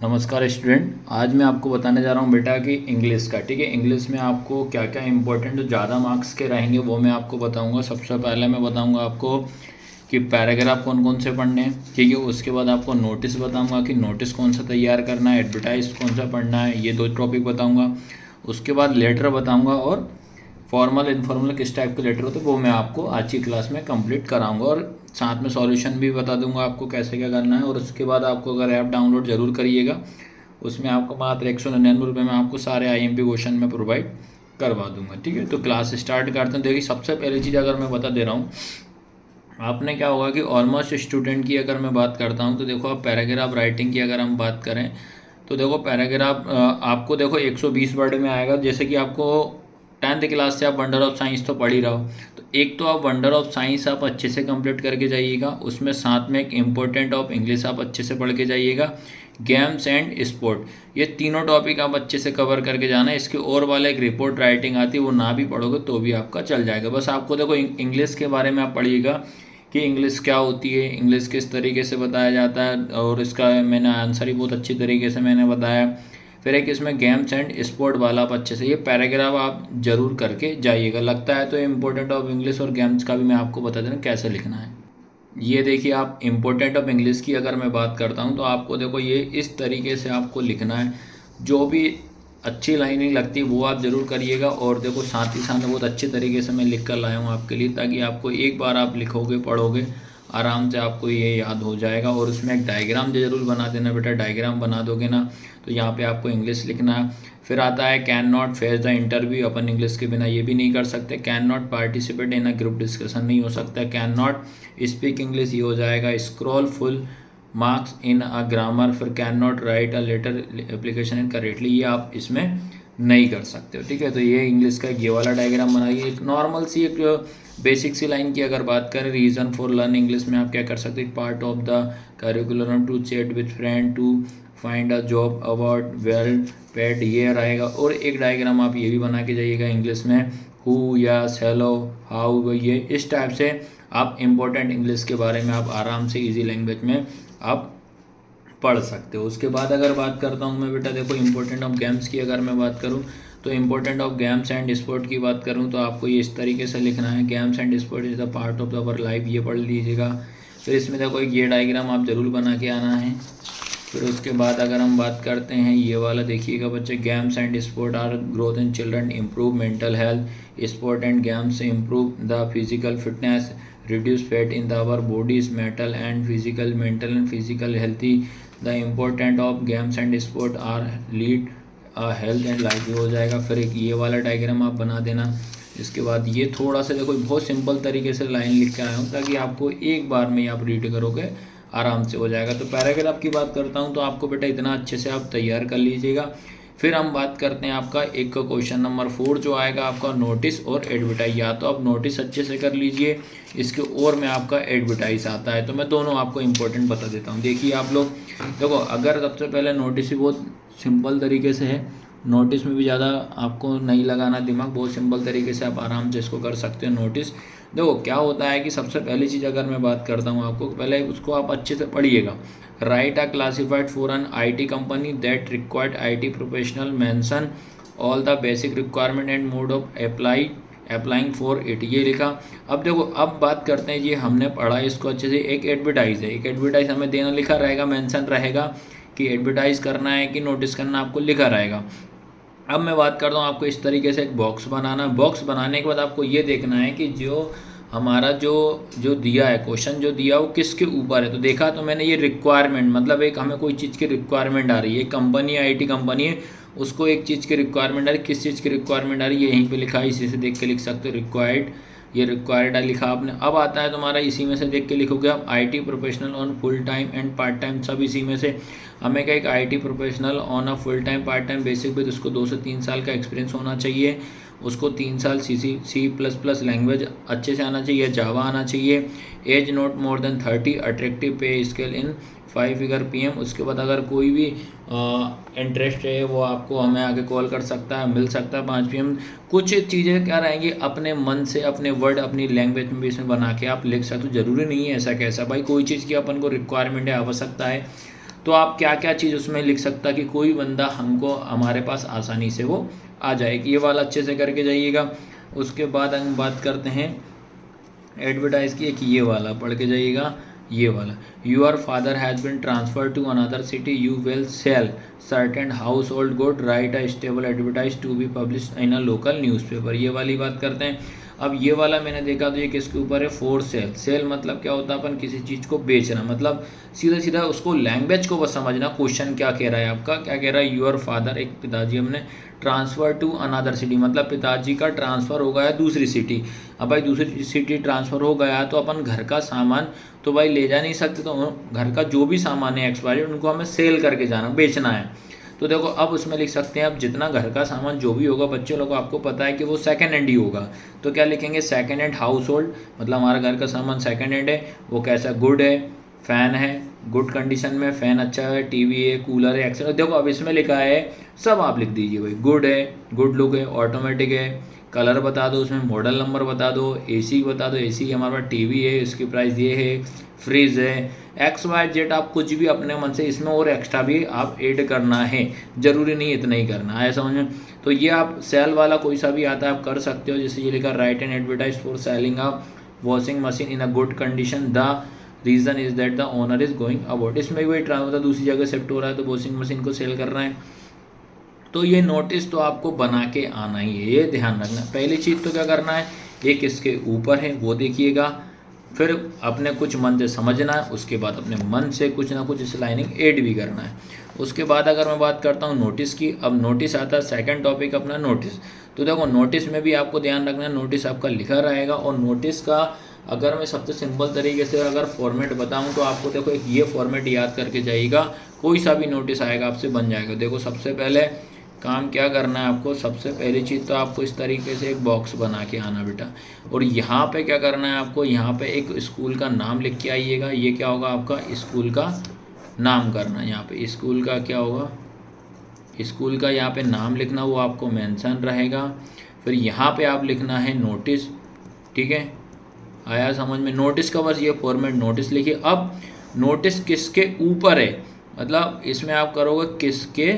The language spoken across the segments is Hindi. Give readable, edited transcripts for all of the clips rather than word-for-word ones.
नमस्कार स्टूडेंट। आज मैं आपको बताने जा रहा हूँ बेटा कि इंग्लिश का, ठीक है। इंग्लिश में आपको क्या क्या इंपॉर्टेंट जो ज़्यादा मार्क्स के रहेंगे वो मैं आपको बताऊँगा। सबसे पहले मैं बताऊँगा आपको कि पैराग्राफ कौन कौन से पढ़ने हैं, ठीक है। उसके बाद आपको नोटिस बताऊँगा कि नोटिस कौन सा तैयार करना है, एडवर्टाइज कौन सा पढ़ना है, ये 2 टॉपिक बताऊँगा। उसके बाद लेटर बताऊँगा और फॉर्मल इनफॉर्मल किस टाइप के लेटर होते हैं वो मैं आपको आज की क्लास में कंप्लीट कराऊंगा और साथ में सॉल्यूशन भी बता दूंगा आपको कैसे क्या करना है। और उसके बाद आपको अगर ऐप डाउनलोड जरूर करिएगा, उसमें आपको मात्र 199 रुपये में आपको सारे IMP क्वेश्चन में प्रोवाइड करवा दूंगा, ठीक है। तो क्लास स्टार्ट करते हैं। देखिए, सबसे पहली चीज़ अगर मैं बता दे रहा हूँ, आपने क्या होगा कि ऑलमोस्ट स्टूडेंट की अगर मैं बात करता हूँ तो देखो, आप पैराग्राफ राइटिंग की अगर हम बात करें तो देखो पैराग्राफ आपको देखो 120 वर्ड में आएगा। जैसे कि आपको 10th क्लास से आप वंडर ऑफ साइंस तो पढ़ ही रहा हो, तो एक तो आप वंडर ऑफ साइंस आप अच्छे से कंप्लीट करके जाइएगा, उसमें साथ में एक इम्पोर्टेंट ऑफ इंग्लिश आप अच्छे से पढ़ के जाइएगा, गेम्स एंड स्पोर्ट, ये तीनों टॉपिक आप अच्छे से कवर करके जाना है। इसके और वाला एक रिपोर्ट राइटिंग आती है, वो ना भी पढ़ोगे तो भी आपका चल जाएगा। बस आपको देखो इंग्लिश के बारे में आप पढ़िएगा कि इंग्लिश क्या होती है, इंग्लिश किस तरीके से बताया जाता है, और इसका मैंने आंसर ही बहुत अच्छी तरीके से मैंने बताया। फिर एक इसमें गेम्स एंड स्पोर्ट वाला आप अच्छे से ये पैराग्राफ आप जरूर करके जाइएगा। लगता है तो इम्पोर्टेंट ऑफ इंग्लिश और गेम्स का भी मैं आपको बता देना कैसे लिखना है। ये देखिए, आप इम्पोर्टेंट ऑफ इंग्लिश की अगर मैं बात करता हूँ तो आपको देखो ये इस तरीके से आपको लिखना है। जो भी अच्छी लाइनिंग लगती है वो आप ज़रूर करिएगा। और देखो, साथ ही साथ बहुत अच्छे तरीके से मैं लिख कर लाया हूँ आपके लिए, ताकि आपको एक बार आप लिखोगे पढ़ोगे आराम से आपको ये याद हो जाएगा। और उसमें एक डायग्राम ज़रूर बना देना बेटा। डायग्राम बना दोगे ना तो यहाँ पे आपको इंग्लिश लिखना है। फिर आता है can not face the interview, upon English के बिना ये भी नहीं कर सकते। Can not participate in a group discussion नहीं हो सकता। कैन नॉट स्पीक इंग्लिश ये हो जाएगा। Scroll full marks in a grammar. फिर can not write a letter application in correctly, ये आप इसमें नहीं कर सकते हो, ठीक है। तो ये इंग्लिश का ये वाला डायग्राम बनाइए। एक नॉर्मल सी एक बेसिक सी लाइन की अगर बात करें, रीज़न फॉर लर्न इंग्लिश में आप क्या कर सकते हैं, part of the curriculum to chat with friend to find a job about well paid, ये रहेगा। और एक डायग्राम आप ये भी बना के जाइएगा इंग्लिश में, हु, यस, हेलो, हाउ, ये इस टाइप से आप इम्पोर्टेंट इंग्लिश के बारे में आप आराम से इजी लैंग्वेज में आप पढ़ सकते हो। उसके बाद अगर बात करता हूँ मैं बेटा, देखो इम्पोर्टेंट ऑफ गेम्स की अगर मैं बात करूँ तो important of games and sport की बात करूँ तो आपको ये इस तरीके से लिखना है, games and sport is the part of our life, ये पढ़ लीजिएगा। फिर इसमें देखो एक ये डायग्राम आप ज़रूर बना के आना है। फिर उसके बाद अगर हम बात करते हैं ये वाला, देखिएगा बच्चे, games and sport are growth in children, improve mental health, sport and games improve the physical fitness, reduce fat in our bodies, mental and physical healthy, the important of games and sport are lead health and life हो जाएगा। फिर एक ये वाला डायग्राम आप बना देना। इसके बाद ये थोड़ा सा देखो बहुत सिंपल तरीके से लाइन लिख के आया हूँ, ताकि आपको एक बार में ही आप रीड करोगे आराम से हो जाएगा। तो पैराग्राफ की बात करता हूँ तो आपको बेटा इतना अच्छे से आप तैयार कर लीजिएगा। फिर हम बात करते हैं आपका एक क्वेश्चन नंबर 4 जो आएगा आपका नोटिस और एडवर्टाइज। या तो आप नोटिस अच्छे से कर लीजिए, इसके और में आपका एडवर्टाइज आता है, तो मैं दोनों आपको इंपॉर्टेंट बता देता हूँ। देखिए आप लोग देखो, अगर सबसे पहले नोटिस ही बहुत सिंपल तरीके से है, नोटिस में भी ज़्यादा आपको नहीं लगाना दिमाग, बहुत सिंपल तरीके से आप आराम से इसको कर सकते हैं। नोटिस देखो क्या होता है कि सबसे पहली चीज़ अगर मैं बात करता हूँ आपको, पहले उसको आप अच्छे से पढ़िएगा। Write a classified for an IT company that required IT professional, mention all the basic requirement and mode of applying for it, ये लिखा। अब देखो, अब बात करते हैं, ये हमने पढ़ा इसको अच्छे से। एक एडवर्टाइज है, एक एडवर्टाइज हमें देना लिखा रहेगा, मेंशन रहेगा कि एडवर्टाइज करना है कि नोटिस करना, आपको लिखा रहेगा। अब मैं बात करता हूँ आपको इस तरीके से एक बॉक्स बनाना। बॉक्स बनाने के बाद आपको ये देखना है कि जो हमारा जो दिया है क्वेश्चन जो दिया वो किसके ऊपर है। तो देखा तो मैंने ये रिक्वायरमेंट, मतलब एक हमें कोई चीज़ की रिक्वायरमेंट आ रही है, कंपनी IT कंपनी है, उसको एक चीज़ की रिक्वायरमेंट आ रही है। किस चीज़ की रिक्वायरमेंट आ रही है यहीं पे लिखा है, इसी से देख के लिख सकते हो। रिक्वायर्ड, ये रिक्वायर्ड लिखा आपने। अब आता है तुम्हारा, इसी में से देख के लिखोगे आप, IT professional on full time and part time, सब इसी में से। हमें क्या, एक IT professional on a full time part time basic पे, उसको 2 से 3 साल का एक्सपीरियंस होना चाहिए, उसको 3 साल C++ लैंग्वेज अच्छे से आना चाहिए, जावा आना चाहिए, age not more than 30, attractive pay scale in 5 figure PM। उसके बाद अगर कोई भी इंटरेस्ट है वो आपको हमें आगे कॉल कर सकता है, मिल सकता है 5 PM। कुछ चीज़ें क्या रहेंगी, अपने मन से अपने वर्ड अपनी लैंग्वेज में भी इसमें बना के आप लिख सकते हो। ज़रूरी नहीं है ऐसा कैसा भाई, कोई चीज़ की अपन को रिक्वायरमेंट है, आवश्यकता है, तो आप क्या क्या चीज़ उसमें लिख सकता कि कोई बंदा हमको हमारे पास आसानी से वो आ जाएगी। ये वाला अच्छे से करके जाइएगा। उसके बाद हम बात करते हैं एडवर्टाइज की, एक ये वाला पढ़ के जाइएगा, ये वाला, your father has been transfer to another city, you will sell certain household good, write a stable advertise to be publish in a local newspaper. ये वाली बात करते हैं। अब ये वाला मैंने देखा तो ये किसके ऊपर है, फॉर सेल। सेल मतलब क्या होता है, अपन किसी चीज़ को बेचना, मतलब सीधा सीधा उसको लैंग्वेज को बस समझना। क्वेश्चन क्या कह रहा है आपका, क्या कह रहा है, योर फादर, एक पिताजी हमने, ट्रांसफ़र टू अनदर सिटी मतलब पिताजी का ट्रांसफ़र हो गया दूसरी सिटी। अब भाई दूसरी सिटी ट्रांसफ़र हो गया तो अपन घर का सामान तो भाई ले जा नहीं सकते, तो घर का जो भी सामान है एक्सपायरी उनको हमें सेल करके जाना, बेचना है। तो देखो अब उसमें लिख सकते हैं, अब जितना घर का सामान जो भी होगा बच्चे लोगों को आपको पता है कि वो सेकंड हैंड ही होगा, तो क्या लिखेंगे, सेकंड हैंड हाउस होल्ड, मतलब हमारा घर का सामान सेकंड हैंड है, वो कैसा, गुड है, फ़ैन है गुड कंडीशन में, फ़ैन अच्छा है, टीवी है, कूलर है, एक्सेट्रा। देखो अब इसमें लिखा है सब आप लिख दीजिए भाई, गुड है, गुड लुक है, ऑटोमेटिक है, कलर बता दो, उसमें मॉडल नंबर बता दो, एसी बता दो, एसी हमारे पास, टीवी है, इसकी प्राइस ये है, फ्रिज है, एक्स वाई जेड, आप कुछ भी अपने मन से इसमें और एक्स्ट्रा भी आप ऐड करना है, ज़रूरी नहीं इतना ही करना है, समझ में। तो ये आप सेल वाला कोई सा भी आता है आप कर सकते हो। जैसे ये लिखा, right and advertise for selling a washing machine in a good condition, the reason is that the owner is going about. इसमें वही मतलब दूसरी जगह शिफ्ट हो रहा है तो वॉशिंग मशीन को सेल कर रहे हैं। तो ये नोटिस तो आपको बना के आना ही है, ये ध्यान रखना। पहली चीज़ तो क्या करना है, ये किसके ऊपर है वो देखिएगा, फिर अपने कुछ मन से समझना है, उसके बाद अपने मन से कुछ ना कुछ इस लाइनिंग ऐड भी करना है। उसके बाद अगर मैं बात करता हूँ नोटिस की, अब नोटिस आता है सेकंड टॉपिक अपना नोटिस। तो देखो नोटिस में भी आपको ध्यान रखना है, नोटिस आपका लिखा रहेगा, और नोटिस का अगर मैं सबसे सिंपल तरीके से अगर फॉर्मेट बताऊँ तो आपको देखो एक ये फॉर्मेट याद करके जाइएगा, कोई सा भी नोटिस आएगा आपसे बन जाएगा। देखो सबसे पहले काम क्या करना है आपको, सबसे पहली चीज़ तो आपको इस तरीके से एक बॉक्स बना के आना बेटा, और यहाँ पे क्या करना है आपको, यहाँ पे एक स्कूल का नाम लिख के आइएगा। ये क्या होगा आपका, स्कूल का नाम करना है, यहाँ पे स्कूल का क्या होगा, स्कूल का यहाँ पे नाम लिखना, वो आपको मेंशन रहेगा। फिर यहाँ पे आप लिखना है नोटिस, ठीक है, आया समझ में। नोटिस का बस ये फॉर्मेट, नोटिस लिखिए। अब नोटिस किसके ऊपर है, मतलब इसमें आप करोगे किसके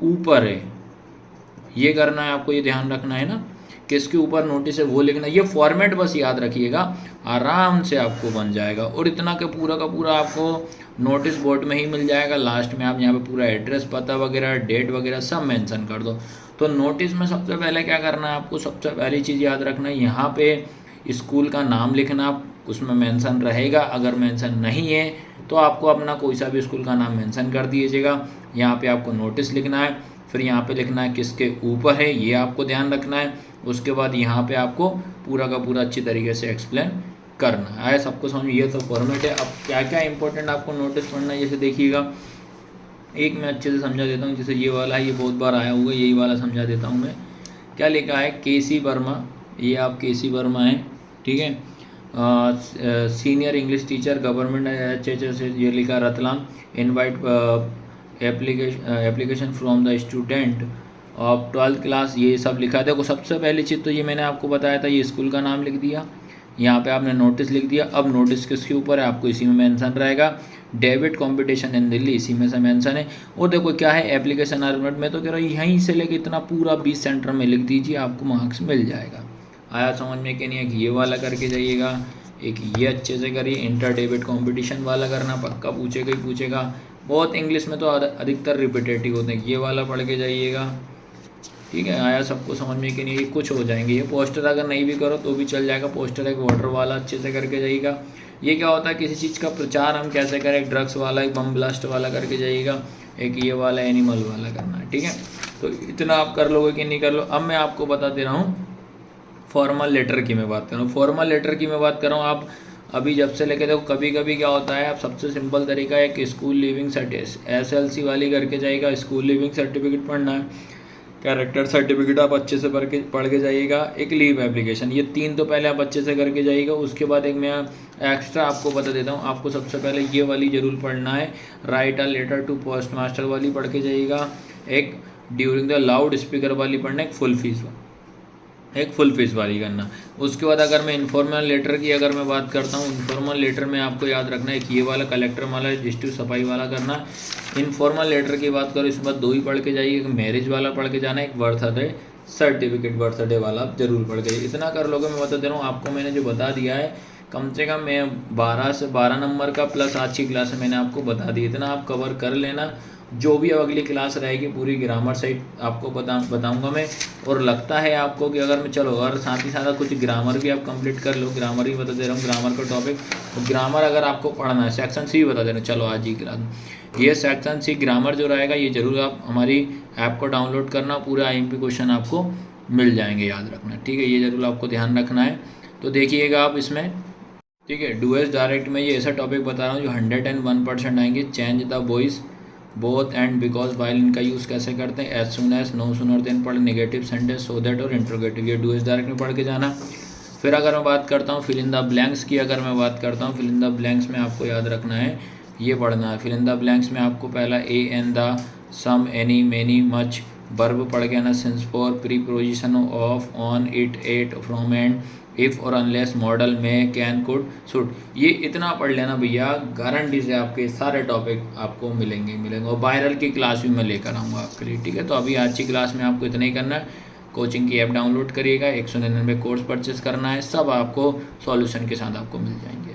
ऊपर है, ये करना है आपको, ये ध्यान रखना है ना, किसके ऊपर नोटिस है वो लिखना। ये फॉर्मेट बस याद रखिएगा, आराम से आपको बन जाएगा। और इतना का पूरा आपको नोटिस बोर्ड में ही मिल जाएगा। लास्ट में आप यहाँ पे पूरा एड्रेस, पता वगैरह, डेट वगैरह सब मेंशन कर दो। तो नोटिस में सबसे पहले क्या करना है आपको, सबसे पहली चीज़ याद रखना है, यहाँ पे स्कूल का नाम लिखना, उसमें मेंशन रहेगा। अगर मेंशन नहीं है तो आपको अपना कोई सा भी स्कूल का नाम मेंशन कर दीजिएगा। यहाँ पे आपको नोटिस लिखना है, फिर यहाँ पे लिखना है किसके ऊपर है, ये आपको ध्यान रखना है। उसके बाद यहाँ पे आपको पूरा का पूरा अच्छी तरीके से एक्सप्लेन करना है। सबको समझ, ये तो फॉर्मेट है। अब क्या क्या इंपॉर्टेंट आपको नोटिस पढ़ना है, जैसे देखिएगा, एक मैं अच्छे से समझा देता हूँ। जैसे ये वाला है, ये बहुत बार आया हुआ, यही वाला समझा देता हूँ मैं। क्या लिखा है, के.सी. वर्मा, ये आप के.सी. वर्मा हैं, ठीक है, senior English teacher government HHS से, ये लिखा Ratlam, invite application from the student of 12th class, ये सब लिखा है। देखो सबसे पहली चीज़ तो ये मैंने आपको बताया था, ये स्कूल का नाम लिख दिया, यहाँ पे आपने नोटिस लिख दिया। अब नोटिस किसके ऊपर है आपको इसी में मेंशन रहेगा, डेविड कंपटीशन इन दिल्ली, इसी में से मेंशन है। और देखो क्या है, एप्लीकेशन अरेंजमेंट में तो कह रहा हूँ यहीं से लेके इतना पूरा 20 सेंटर में लिख दीजिए, आपको मार्क्स मिल जाएगा। आया समझ में कि नहीं, एक ये वाला करके जाइएगा, एक ये अच्छे से करिए। इंटर डेविड कंपटीशन वाला करना, पक्का पूछेगा ही पूछेगा, बहुत इंग्लिश में तो अधिकतर रिपीटेटिव होते हैं। ये वाला पढ़ के जाइएगा, ठीक है। आया सबको समझ में कि नहीं, कुछ हो जाएंगे। ये पोस्टर अगर नहीं भी करो तो भी चल जाएगा, पोस्टर एक वाटर वाला अच्छे से करके जाइएगा। ये क्या होता है, किसी चीज़ का प्रचार हम कैसे करें, एक ड्रग्स वाला, एक बम ब्लास्ट वाला करके जाइएगा, एक ये वाला एनिमल वाला करना है, ठीक है। तो इतना आप कर लोगे कि नहीं कर लो। अब मैं आपको बता दे रहा हूँ फॉर्मल लेटर की मैं बात कर रहा हूँ। फॉर्मल लेटर की मैं बात कर रहा हूँ, आप अभी जब से लेके देखो, कभी कभी क्या होता है, आप सबसे सिंपल तरीका है कि स्कूल लिविंग सर्टिफिकेट SLC वाली करके जाइएगा, स्कूल लिविंग सर्टिफिकेट पढ़ना है, कैरेक्टर सर्टिफिकेट आप अच्छे से पढ़ के जाइएगा, एक लीव एप्लीकेशन, ये 3 तो पहले आप अच्छे से करके जाइएगा। उसके बाद एक मैं एक्स्ट्रा आपको बता देता हूँ, आपको सबसे पहले ये वाली ज़रूर पढ़ना है, write a letter to postmaster वाली पढ़ के जाइएगा, एक ड्यूरिंग द लाउड स्पीकर वाली पढ़ना, एक फुल फीस एक फुल फीस वाली करना। उसके बाद अगर मैं इन्फॉर्मल लेटर की अगर मैं बात करता हूँ, इन्फॉर्मल लेटर में आपको याद रखना है कि ये वाला कलेक्टर वाला रजिस्ट्री सफाई वाला करना। इन्फॉर्मल लेटर की बात करो, इसमें 2 ही पढ़ के जाइए, एक मैरिज वाला पढ़ के जाना, एक बर्थडे सर्टिफिकेट बर्थडे वाला आप जरूर पढ़ के, इतना कर लोगे। मैं बता दे रहा हूँ आपको, मैंने जो बता दिया है कम से कम मैं 12 नंबर का प्लस आज की क्लास में मैंने आपको बता दी, इतना आप कवर कर लेना। जो भी अब अगली क्लास रहेगी पूरी ग्रामर साइड आपको बताऊंगा मैं। और लगता है आपको कि अगर मैं चलो और साथ ही साथ कुछ ग्रामर भी आप कंप्लीट कर लो, ग्रामर भी बता दे रहा हूँ, ग्रामर का टॉपिक। ग्रामर अगर आपको पढ़ना है, सेक्शन सी बता दे रहा हूँ, चलो आज ही करा दूँ। ये सेक्शन सी ग्रामर जो रहेगा ये जरूर आप हमारी ऐप को डाउनलोड करना, पूरा IMP क्वेश्चन आपको मिल जाएंगे, याद रखना, ठीक है। ये जरूर आपको ध्यान रखना है। तो देखिएगा आप इसमें, ठीक है। डूएस डायरेक्ट में ये ऐसा टॉपिक बता रहा हूँ जो 101% आएंगे। Change the voice both and because while, इनका यूज़ कैसे करते हैं। As soon as, no sooner than पढ़, नेगेटिव सेंटेंस, सो दैट और इंट्रोगेटिव, ये डूएस डायरेक्ट में पढ़ के जाना। फिर अगर मैं बात करता हूँ फिल इन द ब्लैंक्स की, अगर मैं बात करता हूँ फिल इन द ब्लैंक्स में आपको याद रखना है, ये पढ़ना है। फिल इन द ब्लैंक्स में आपको पहला a an the, some, any, many, much, verb पढ़ के आना, since, for, preposition of, on, it, at, from, and, if और अनलेस, मॉडल, में, कैन, कुड, शुड, ये इतना पढ़ लेना भैया, गारंटी से आपके सारे टॉपिक आपको मिलेंगे। और वायरल की क्लास भी मैं लेकर आऊँगा आपके लिए, ठीक है। तो अभी आज की क्लास में आपको इतना ही करना है। कोचिंग की ऐप डाउनलोड करिएगा, 199 कोर्स परचेस करना है, सब आपको सॉल्यूशन के साथ आपको मिल जाएंगे।